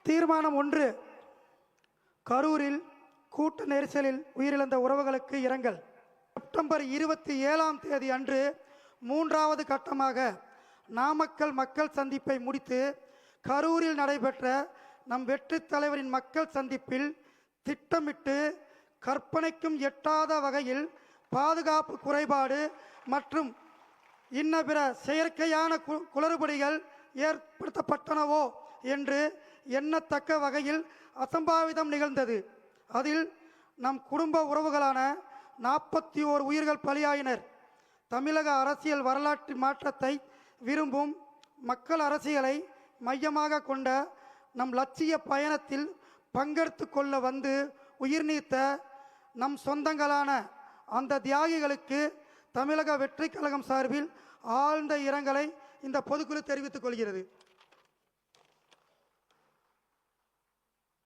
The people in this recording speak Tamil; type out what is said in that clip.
தீர்மானம் 1. கரூரில் கூட்ட நெரிசலில் உயிரிழந்த உறவுகளுக்கு இரங்கல். செப்டம்பர் 27ஆம் தேதி அன்று 3வது கட்டமாக நாமக்கல் மக்கள் சந்திப்பை முடித்து கரூரில் நடைபெற்ற நம் வெற்றி தலைவரின் மக்கள் சந்திப்பில் திட்டமிட்டு கற்பனைக்கும் எட்டாத வகையில் பாதுகாப்பு குறைபாடு மற்றும் இன்ன பிற செயற்கையான குளறுபடிகள் ஏற்படுத்தப்பட்டனவோ என்று எண்ணத்தக்க வகையில் அசம்பாவிதம் நிகழ்ந்தது. அதில் நம் குடும்ப உறவுகளான 41 உயிர்கள் பலியாயினர். தமிழக அரசியல் வரலாற்று மாற்றத்தை விரும்பும் மக்கள் அரசியலை மையமாக கொண்ட நம் லட்சிய பயணத்தில் பங்கெடுத்து கொள்ள வந்து உயிர் நீத்த நம் சொந்தங்களான அந்த தியாகிகளுக்கு தமிழக வெற்றி கழகம் சார்பில் ஆழ்ந்த இரங்கலை இந்த பொதுக்குழு தெரிவித்துக் கொள்கிறது.